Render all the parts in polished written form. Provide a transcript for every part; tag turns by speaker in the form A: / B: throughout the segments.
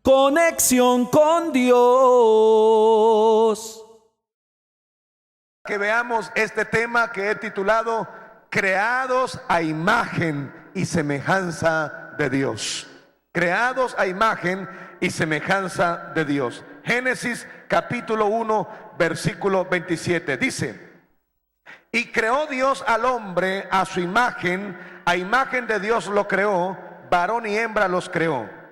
A: Conexión con Dios.
B: Que veamos este tema que he titulado Creados a imagen y semejanza de Dios. Creados a imagen y semejanza de Dios. Génesis capítulo 1 versículo 27 dice: y creó Dios al hombre a su imagen, a imagen de Dios lo creó, varón y hembra los creó.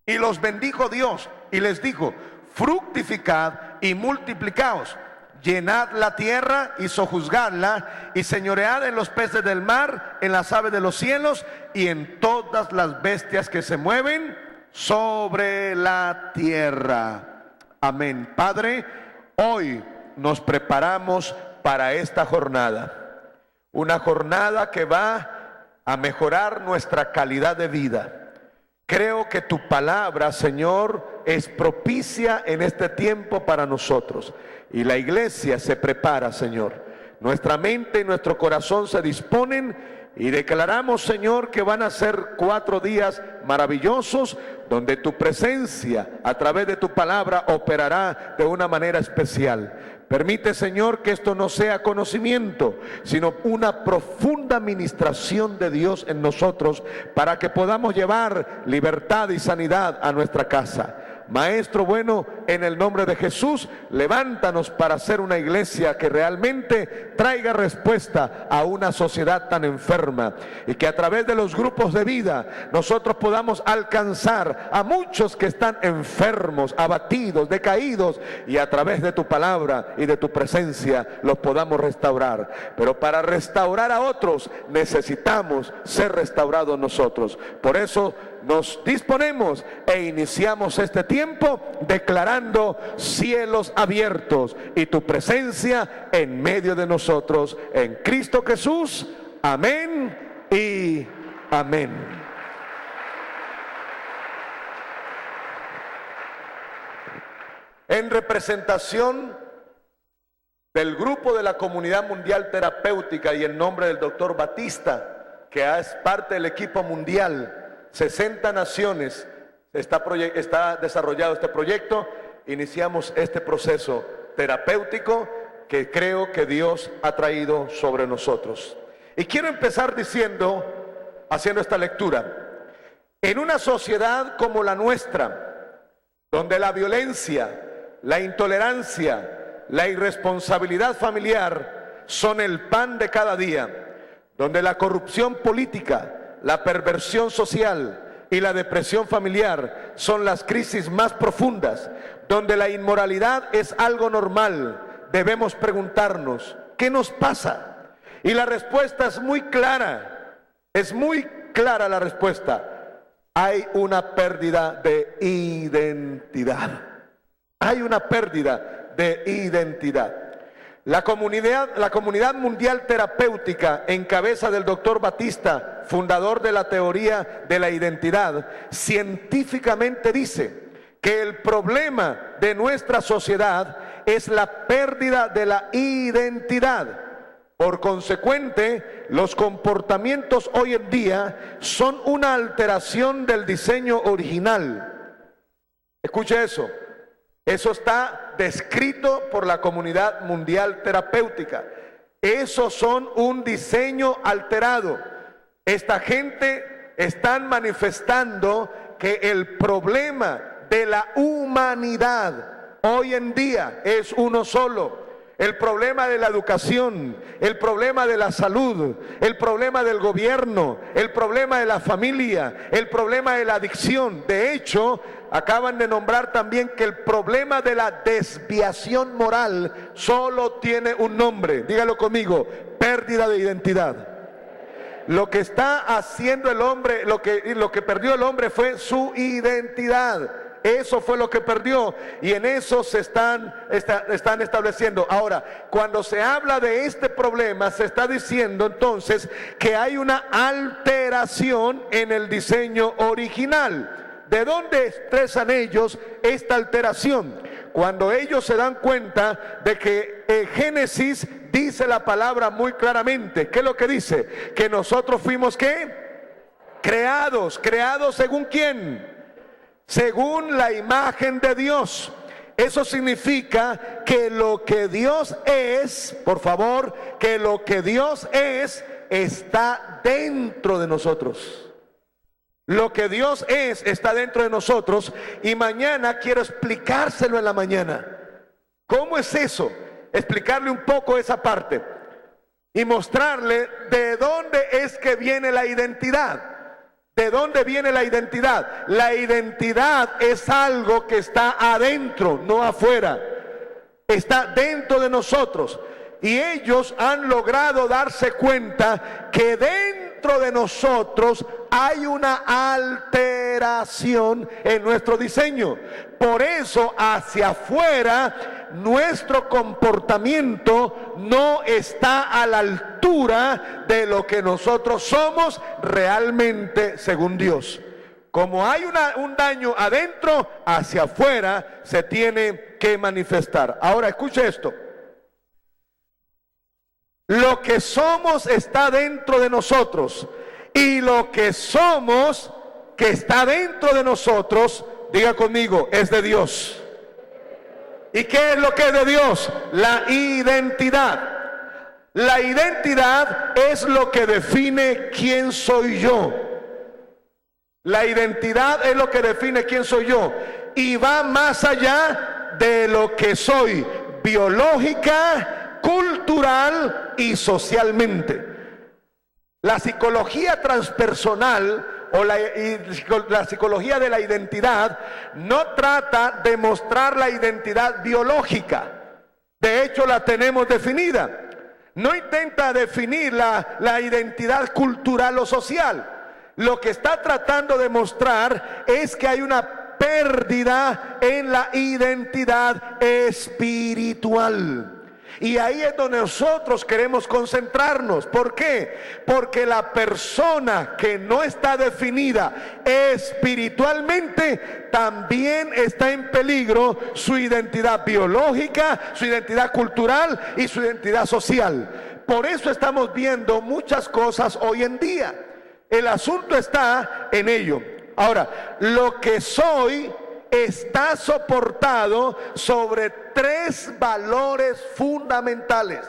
B: Y los bendijo Dios y les dijo: fructificad y multiplicaos, llenad la tierra y sojuzgadla, y señoread en los peces del mar, en las aves de los cielos, y en todas las bestias que se mueven sobre la tierra. Amén. Padre, hoy nos preparamos para esta jornada, una jornada que va a mejorar nuestra calidad de vida. Creo que tu palabra, Señor, es propicia en este tiempo para nosotros. Y la iglesia se prepara, Señor. Nuestra mente y nuestro corazón se disponen y declaramos, Señor, que van a ser 4 días maravillosos donde tu presencia a través de tu palabra operará de una manera especial. Permite, Señor, que esto no sea conocimiento, sino una profunda ministración de Dios en nosotros para que podamos llevar libertad y sanidad a nuestra casa. Maestro bueno, en el nombre de Jesús, levántanos para ser una iglesia que realmente traiga respuesta a una sociedad tan enferma, y que a través de los grupos de vida nosotros podamos alcanzar a muchos que están enfermos, abatidos, decaídos, y a través de tu palabra y de tu presencia los podamos restaurar. Pero para restaurar a otros necesitamos ser restaurados nosotros. Por eso nos disponemos e iniciamos este tiempo declarando cielos abiertos y tu presencia en medio de nosotros, en Cristo Jesús. Amén y amén. En representación del grupo de la Comunidad Mundial Terapéutica y en nombre del doctor Batista, que es parte del equipo mundial, 60 naciones, está desarrollado este proyecto. Iniciamos este proceso terapéutico que creo que Dios ha traído sobre nosotros. Y quiero empezar haciendo esta lectura. En una sociedad como la nuestra, donde la violencia, la intolerancia, la irresponsabilidad familiar son el pan de cada día, donde la corrupción política, la perversión social y la depresión familiar son las crisis más profundas, donde la inmoralidad es algo normal, debemos preguntarnos, ¿qué nos pasa? Y la respuesta es muy clara la respuesta. Hay una pérdida de identidad. Hay una pérdida de identidad. La comunidad mundial terapéutica en cabeza del doctor Batista, fundador de la teoría de la identidad, científicamente dice que el problema de nuestra sociedad es la pérdida de la identidad. Por consecuente, los comportamientos hoy en día son una alteración del diseño original. Escuche eso. Eso está descrito por la comunidad mundial terapéutica. Esos son un diseño alterado. Esta gente están manifestando que el problema de la humanidad hoy en día es uno solo. El problema de la educación, el problema de la salud, el problema del gobierno, el problema de la familia, el problema de la adicción. De hecho, acaban de nombrar también que el problema de la desviación moral solo tiene un nombre. Dígalo conmigo: pérdida de identidad. Lo que está haciendo el hombre, lo que perdió el hombre fue su identidad. Eso fue lo que perdió, y en eso se están estableciendo. Ahora, cuando se habla de este problema, se está diciendo entonces que hay una alteración en el diseño original. ¿De dónde expresan ellos esta alteración? Cuando ellos se dan cuenta de que en Génesis dice la palabra muy claramente. ¿Qué es lo que dice? Que nosotros fuimos, ¿qué? Creados. ¿Creados según quién? según la imagen de Dios. Eso significa que lo que Dios es, por favor, que lo que Dios es está dentro de nosotros. Lo que Dios es está dentro de nosotros, y mañana quiero explicárselo en la mañana. ¿Cómo es eso? Explicarle un poco esa parte y mostrarle de dónde es que viene la identidad. ¿De dónde viene la identidad? La identidad es algo que está adentro, no afuera. Está dentro de nosotros. Y ellos han logrado darse cuenta que dentro de nosotros hay una alteración en nuestro diseño. Por eso hacia afuera nuestro comportamiento no está a la altura de lo que nosotros somos realmente según Dios. Como hay un daño adentro, hacia afuera se tiene que manifestar. Ahora escuche esto. Lo que somos está dentro de nosotros, y lo que somos que está dentro de nosotros, diga conmigo, es de Dios. ¿Y qué es lo que es de Dios? La identidad. La identidad es lo que define quién soy yo. La identidad es lo que define quién soy yo, y va más allá de lo que soy biológica, cultural y socialmente. La psicología transpersonal o la psicología de la identidad no trata de mostrar la identidad biológica. De hecho, la tenemos definida. No intenta definir la identidad cultural o social. Lo que está tratando de mostrar es que hay una pérdida en la identidad espiritual. Y ahí es donde nosotros queremos concentrarnos. ¿Por qué? Porque la persona que no está definida espiritualmente también está en peligro su identidad biológica, su identidad cultural y su identidad social. Por eso estamos viendo muchas cosas hoy en día. El asunto está en ello. Ahora, lo que soy está soportado sobre 3 valores fundamentales.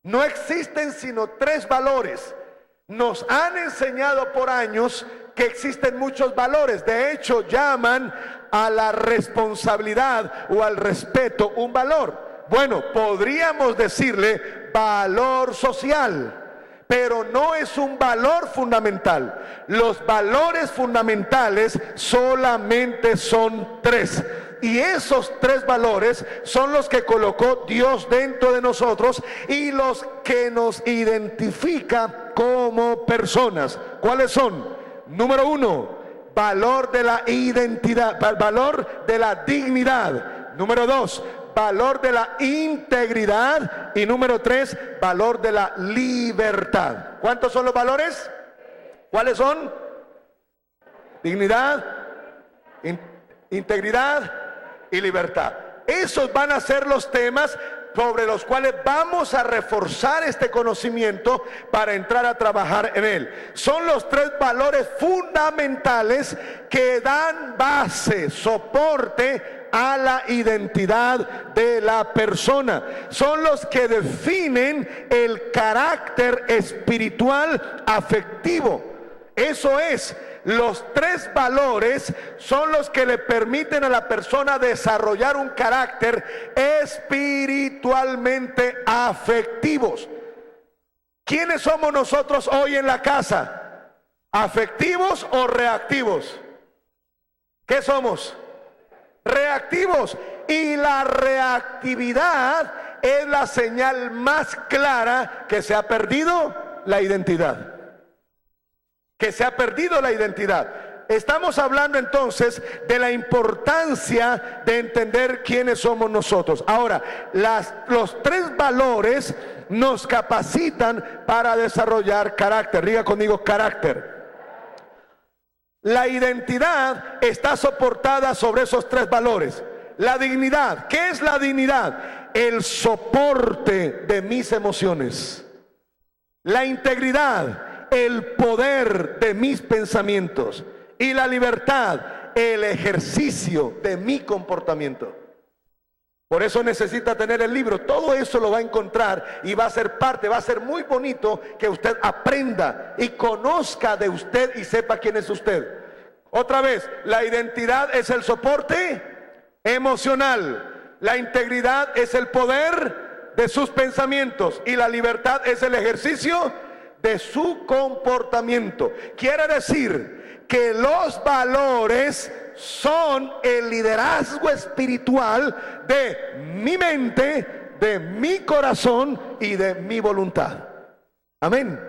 B: No existen sino 3 valores. Nos han enseñado por años que existen muchos valores. De hecho, llaman a la responsabilidad o al respeto un valor. Bueno, podríamos decirle valor social, pero no es un valor fundamental. Los valores fundamentales solamente son 3. Y esos 3 valores son los que colocó Dios dentro de nosotros y los que nos identifica como personas. ¿Cuáles son? Número 1, valor de la identidad, valor de la dignidad. Número 2, valor de la integridad. Y número 3, valor de la libertad. ¿Cuántos son los valores? ¿Cuáles son? Dignidad, integridad y libertad. Esos van a ser los temas sobre los cuales vamos a reforzar este conocimiento para entrar a trabajar en él. Son los 3 valores fundamentales que dan base, soporte a la identidad de la persona. Son los que definen el carácter espiritual afectivo. Eso es, los 3 valores son los que le permiten a la persona desarrollar un carácter espiritualmente afectivos. ¿Quiénes somos nosotros hoy en la casa? ¿Afectivos o reactivos? ¿Qué somos? Reactivos. Y la reactividad es la señal más clara que se ha perdido la identidad. Que se ha perdido la identidad. Estamos hablando entonces de la importancia de entender quiénes somos nosotros. Ahora, los 3 valores nos capacitan para desarrollar carácter. Diga conmigo, carácter. La identidad está soportada sobre esos 3 valores. La dignidad. ¿Qué es la dignidad? El soporte de mis emociones. La integridad, el poder de mis pensamientos. Y la libertad, el ejercicio de mi comportamiento. Por eso necesita tener el libro. Todo eso lo va a encontrar y va a ser parte, va a ser muy bonito que usted aprenda y conozca de usted y sepa quién es usted. Otra vez, la identidad es el soporte emocional, la integridad es el poder de sus pensamientos y la libertad es el ejercicio de su comportamiento. Quiere decir que los valores son el liderazgo espiritual de mi mente, de mi corazón y de mi voluntad. Amén.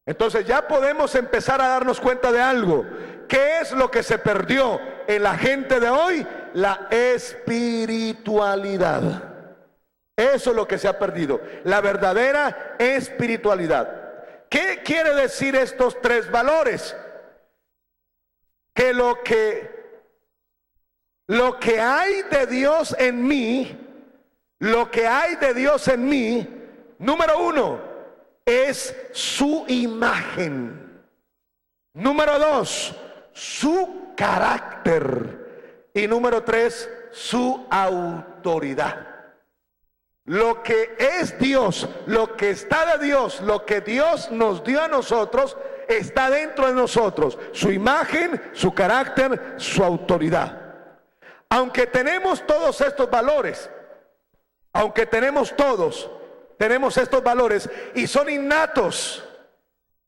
B: Entonces ya podemos empezar a darnos cuenta de algo. ¿Qué es lo que se perdió en la gente de hoy? La espiritualidad. Eso es lo que se ha perdido, la verdadera espiritualidad. ¿Qué quiere decir estos tres valores? Que lo que hay de Dios en mí, número uno, es su imagen. Número dos, su carácter. Y número tres, su autoridad. Lo que es Dios, lo que está de Dios, lo que Dios nos dio a nosotros, está dentro de nosotros. Su imagen, su carácter, su autoridad. Aunque tenemos todos estos valores, tenemos estos valores y son innatos.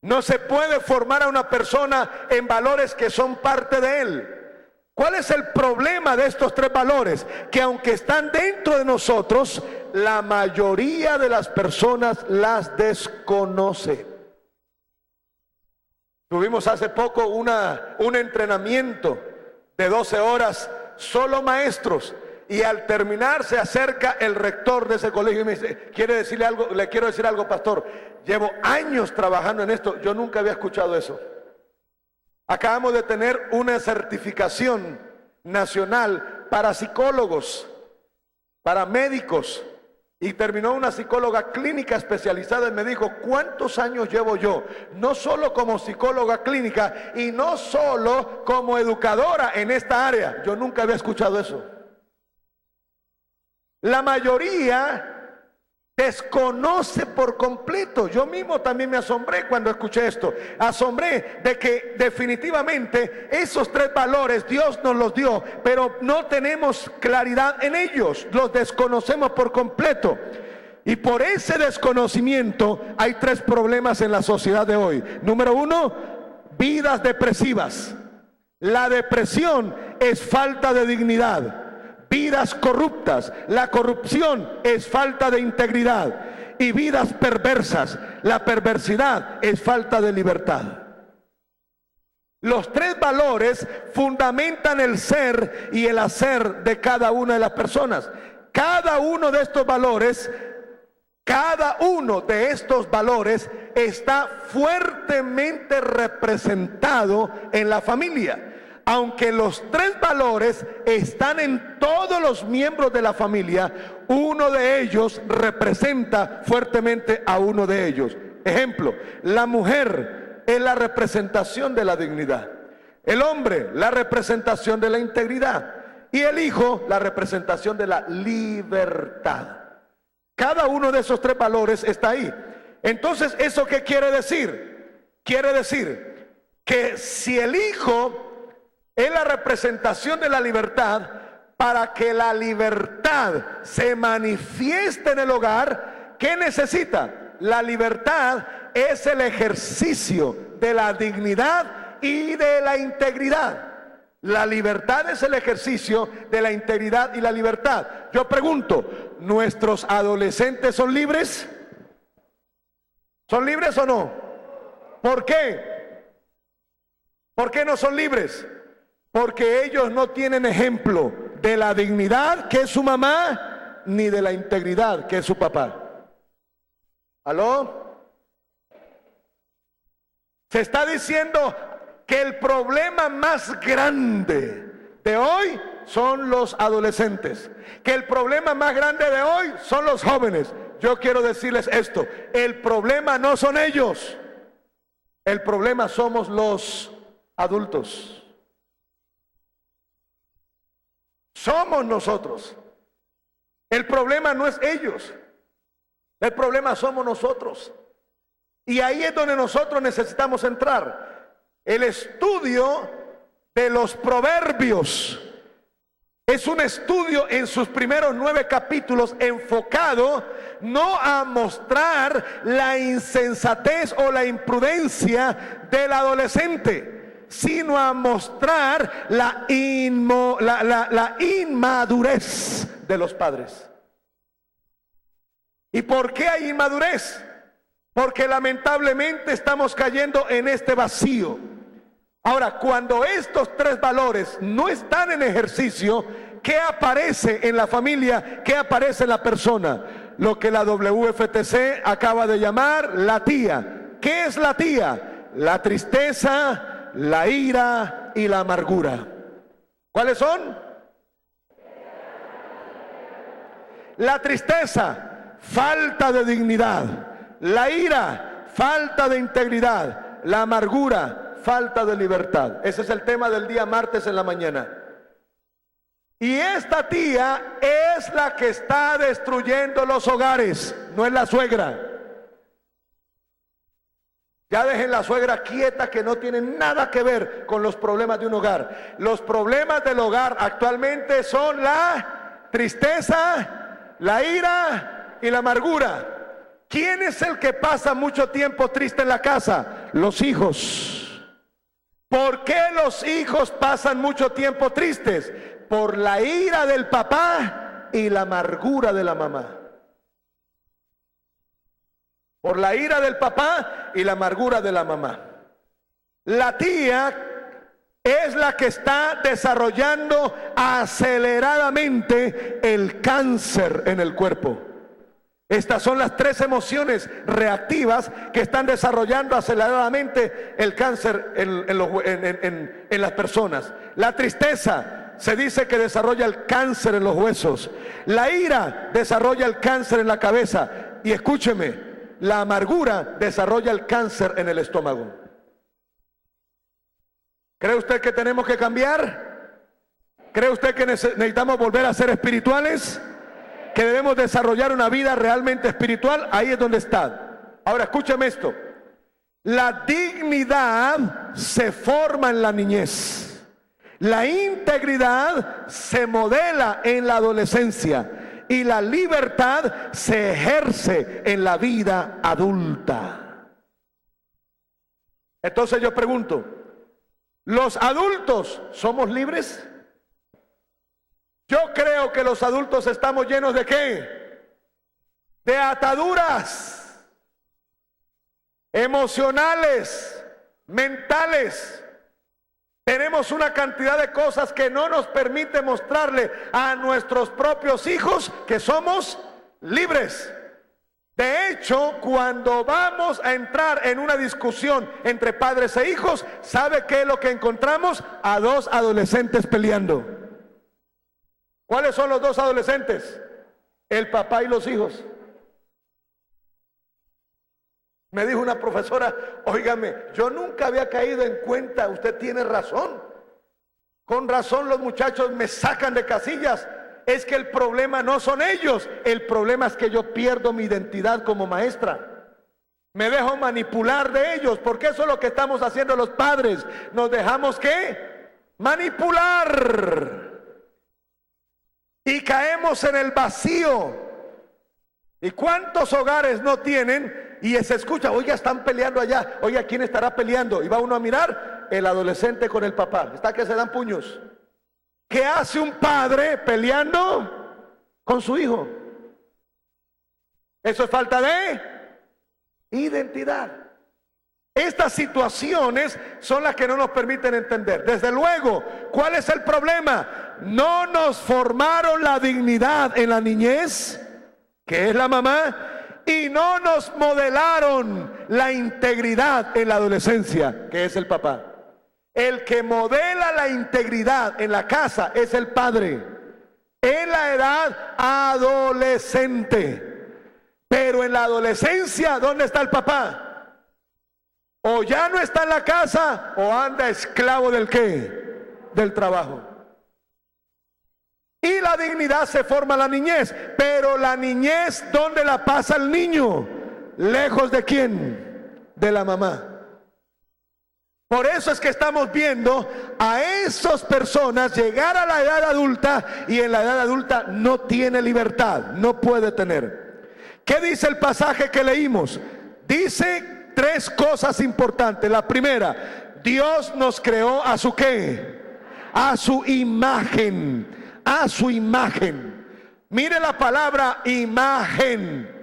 B: No se puede formar a una persona en valores que son parte de él. ¿Cuál es el problema de estos tres valores? Que aunque están dentro de nosotros, la mayoría de las personas las desconoce. Tuvimos hace poco un entrenamiento de 12 horas, solo maestros, y al terminar se acerca el rector de ese colegio y me dice, le quiero decir algo, pastor, llevo años trabajando en esto, yo nunca había escuchado eso. Acabamos de tener una certificación nacional para psicólogos, para médicos, y terminó una psicóloga clínica especializada y me dijo, ¿cuántos años llevo yo? No solo como psicóloga clínica y no solo como educadora en esta área. Yo nunca había escuchado eso. La mayoría desconoce por completo. Yo mismo también me asombré cuando escuché esto. Asombré de que definitivamente esos tres valores Dios nos los dio, pero no tenemos claridad en ellos. Los desconocemos por completo. Y por ese desconocimiento hay tres problemas en la sociedad de hoy. Número uno, vidas depresivas. La depresión es falta de dignidad. Vidas corruptas, la corrupción es falta de integridad, y vidas perversas, la perversidad es falta de libertad. Los tres valores fundamentan el ser y el hacer de cada una de las personas. Cada uno de estos valores está fuertemente representado en la familia. Aunque los tres valores están en todos los miembros de la familia, uno de ellos representa fuertemente a uno de ellos. Ejemplo, la mujer es la representación de la dignidad, el hombre la representación de la integridad y el hijo la representación de la libertad. Cada uno de esos tres valores está ahí. Entonces, ¿eso qué quiere decir? Quiere decir que si el hijo es la representación de la libertad, para que la libertad se manifieste en el hogar, ¿qué necesita? La libertad es el ejercicio de la dignidad y de la integridad. La libertad es el ejercicio de la integridad y la libertad. Yo pregunto, ¿nuestros adolescentes son libres? ¿Son libres o no? ¿Por qué? ¿Por qué no son libres? Porque ellos no tienen ejemplo de la dignidad que es su mamá, ni de la integridad que es su papá. ¿Aló? Se está diciendo que el problema más grande de hoy son los adolescentes, que el problema más grande de hoy son los jóvenes. Yo quiero decirles esto, el problema no son ellos, el problema somos los adultos. Somos nosotros. El problema no es ellos. El problema somos nosotros. Y ahí es donde nosotros necesitamos entrar. El estudio de los proverbios es un estudio en sus primeros 9 capítulos enfocado no a mostrar la insensatez o la imprudencia del adolescente, sino a mostrar la inmadurez de los padres. ¿Y por qué hay inmadurez? Porque lamentablemente estamos cayendo en este vacío. Ahora, cuando estos 3 valores no están en ejercicio, ¿qué aparece en la familia? ¿Qué aparece en la persona? Lo que la WFTC acaba de llamar la tía. ¿Qué es la tía? La tristeza, la ira y la amargura. ¿Cuáles son? La tristeza, falta de dignidad. La ira, falta de integridad. La amargura, falta de libertad. Ese es el tema del día martes en la mañana. Y esta tía es la que está destruyendo los hogares, no es la suegra. Ya dejen la suegra quieta, que no tiene nada que ver con los problemas de un hogar. Los problemas del hogar actualmente son la tristeza, la ira y la amargura. ¿Quién es el que pasa mucho tiempo triste en la casa? Los hijos. ¿Por qué los hijos pasan mucho tiempo tristes? Por la ira del papá y la amargura de la mamá. Por la ira del papá y la amargura de la mamá. La tía es la que está desarrollando aceleradamente el cáncer en el cuerpo. Estas son las 3 emociones reactivas que están desarrollando aceleradamente el cáncer en las personas. La tristeza se dice que desarrolla el cáncer en los huesos. La ira desarrolla el cáncer en la cabeza. Y escúcheme, la amargura desarrolla el cáncer en el estómago. ¿Cree usted que tenemos que cambiar? ¿Cree usted que necesitamos volver a ser espirituales? ¿Que debemos desarrollar una vida realmente espiritual? Ahí es donde está. Ahora escúcheme esto. La dignidad se forma en la niñez. La integridad se modela en la adolescencia. Y la libertad se ejerce en la vida adulta. Entonces yo pregunto, ¿los adultos somos libres? Yo creo que los adultos estamos llenos ¿de qué? De ataduras emocionales, mentales. Tenemos una cantidad de cosas que no nos permite mostrarle a nuestros propios hijos que somos libres. De hecho, cuando vamos a entrar en una discusión entre padres e hijos, ¿sabe qué es lo que encontramos? A 2 adolescentes peleando. ¿Cuáles son los 2 adolescentes? El papá y los hijos. Me dijo una profesora, óigame, yo nunca había caído en cuenta, usted tiene razón. Con razón los muchachos me sacan de casillas. Es que el problema no son ellos, el problema es que yo pierdo mi identidad como maestra. Me dejo manipular de ellos, porque eso es lo que estamos haciendo los padres. Nos dejamos ¿qué? Manipular. Y caemos en el vacío. ¿Y cuántos hogares no tienen? Y se escucha, oiga, están peleando allá. Oiga, ¿quién estará peleando? Y va uno a mirar, el adolescente con el papá. Está que se dan puños. ¿Qué hace un padre peleando con su hijo? Eso es falta de identidad. Estas situaciones son las que no nos permiten entender. Desde luego, ¿cuál es el problema? No nos formaron la dignidad en la niñez, que es la mamá, y no nos modelaron la integridad en la adolescencia, que es el papá. El que modela la integridad en la casa es el padre, en la edad adolescente. Pero en la adolescencia, ¿dónde está el papá? O ya no está en la casa o anda esclavo del ¿qué? Del trabajo. Y la dignidad se forma en la niñez. Pero la niñez, ¿dónde la pasa el niño? ¿Lejos de quién? De la mamá. Por eso es que estamos viendo a esas personas llegar a la edad adulta y en la edad adulta no tiene libertad, no puede tener. ¿Qué dice el pasaje que leímos? Dice tres cosas importantes. La primera, Dios nos creó a su ¿qué? A su imagen, a su imagen. Mire la palabra imagen.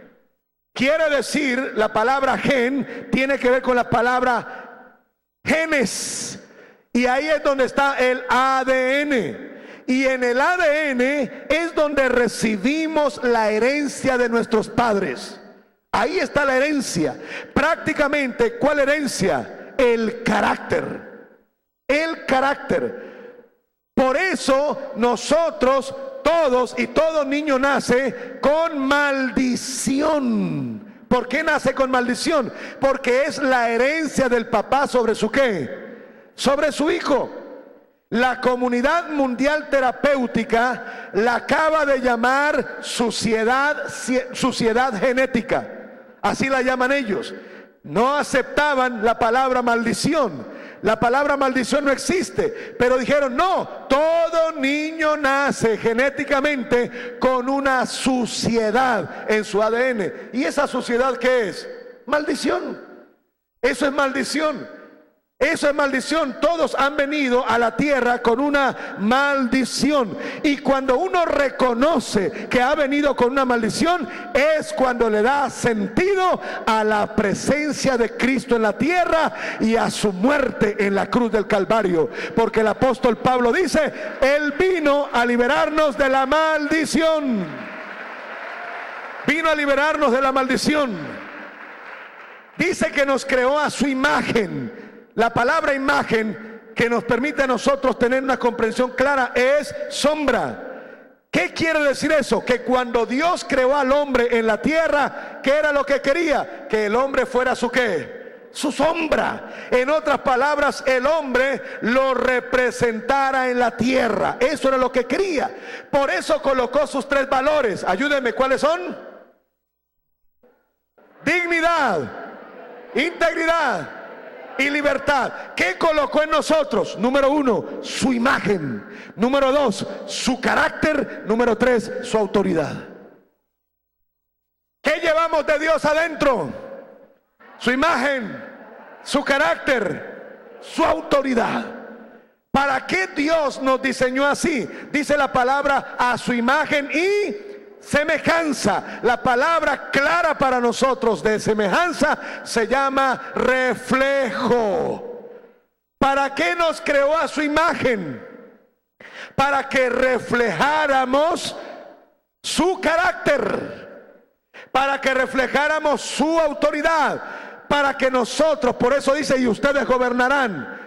B: Quiere decir, la palabra gen tiene que ver con la palabra genes, y ahí es donde está el ADN, y en el ADN es donde recibimos la herencia de nuestros padres. Ahí está la herencia. Prácticamente, ¿cuál herencia? El carácter. El carácter. Por eso nosotros todos y todo niño nace con maldición. ¿Por qué nace con maldición? Porque es la herencia del papá sobre su ¿qué? Sobre su hijo. La Comunidad Mundial Terapéutica la acaba de llamar suciedad genética. Así la llaman ellos. No aceptaban la palabra maldición. La palabra maldición no existe, pero dijeron no, todo niño nace genéticamente con una suciedad en su ADN. ¿Y esa suciedad qué es? Maldición. Eso es maldición. Eso es maldición. Todos han venido a la tierra con una maldición. Y cuando uno reconoce que ha venido con una maldición, es cuando le da sentido a la presencia de Cristo en la tierra y a su muerte en la cruz del Calvario. Porque el apóstol Pablo dice, Él vino a liberarnos de la maldición. Vino a liberarnos de la maldición. Dice que nos creó a su imagen. La palabra imagen, que nos permite a nosotros tener una comprensión clara, es sombra. ¿Qué quiere decir eso? Que cuando Dios creó al hombre en la tierra, ¿qué era lo que quería? Que el hombre fuera su ¿qué? Su sombra. En otras palabras, el hombre lo representara en la tierra. Eso era lo que quería. Por eso colocó sus tres valores. Ayúdenme, ¿cuáles son? Dignidad, integridad y libertad. ¿Qué colocó en nosotros? Número uno, su imagen. Número dos, su carácter. Número tres, su autoridad. ¿Qué llevamos de Dios adentro? Su imagen, su carácter, su autoridad. ¿Para qué Dios nos diseñó así? Dice la palabra a su imagen y semejanza. La palabra clara para nosotros de semejanza se llama reflejo. ¿Para qué nos creó a su imagen? Para que reflejáramos su carácter, para que reflejáramos su autoridad, para que nosotros, por eso dice, y ustedes gobernarán.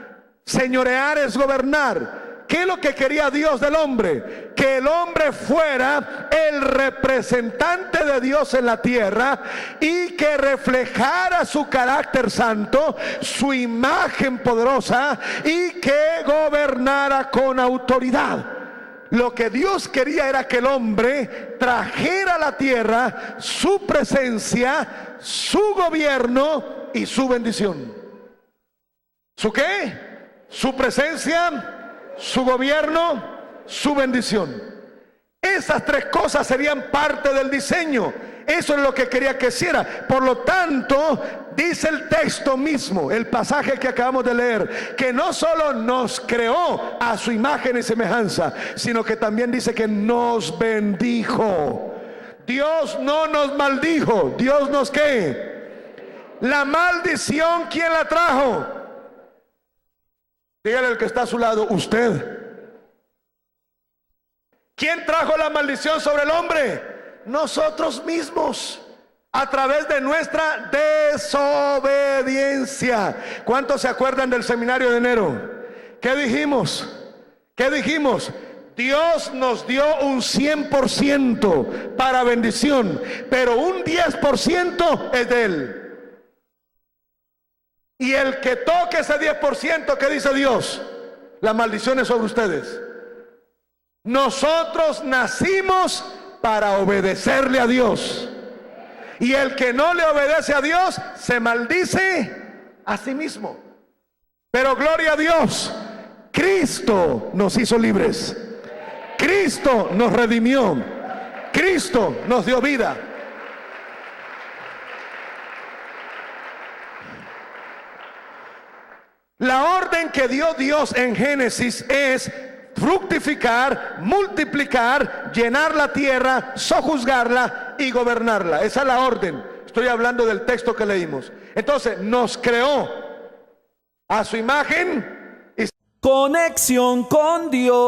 B: Señorear es gobernar. ¿Qué es lo que quería Dios del hombre? Que el hombre fuera el representante de Dios en la tierra y que reflejara su carácter santo, su imagen poderosa, y que gobernara con autoridad. Lo que Dios quería era que el hombre trajera a la tierra su presencia, su gobierno y su bendición. ¿Su qué? Su presencia, su gobierno, su bendición. Esas tres cosas serían parte del diseño. Eso es lo que quería que hiciera. Por lo tanto, dice el texto mismo, el pasaje que acabamos de leer, que no solo nos creó a su imagen y semejanza, sino que también dice que nos bendijo. Dios no nos maldijo. Dios nos ¿qué? La maldición, ¿quién la trajo? Dígale al que está a su lado, usted. ¿Quién trajo la maldición sobre el hombre? Nosotros mismos, a través de nuestra desobediencia. ¿Cuántos se acuerdan del seminario de enero? ¿Qué dijimos? ¿Qué dijimos? Dios nos dio un 100% para bendición, pero un 10% es de Él. Y el que toque ese 10%, ¿qué dice Dios? La maldición es sobre ustedes. Nosotros nacimos para obedecerle a Dios. Y el que no le obedece a Dios se maldice a sí mismo. Pero gloria a Dios, Cristo nos hizo libres. Cristo nos redimió. Cristo nos dio vida. La orden que dio Dios en Génesis es fructificar, multiplicar, llenar la tierra, sojuzgarla y gobernarla. Esa es la orden. Estoy hablando del texto que leímos. Entonces, nos creó a su imagen y
A: conexión con Dios.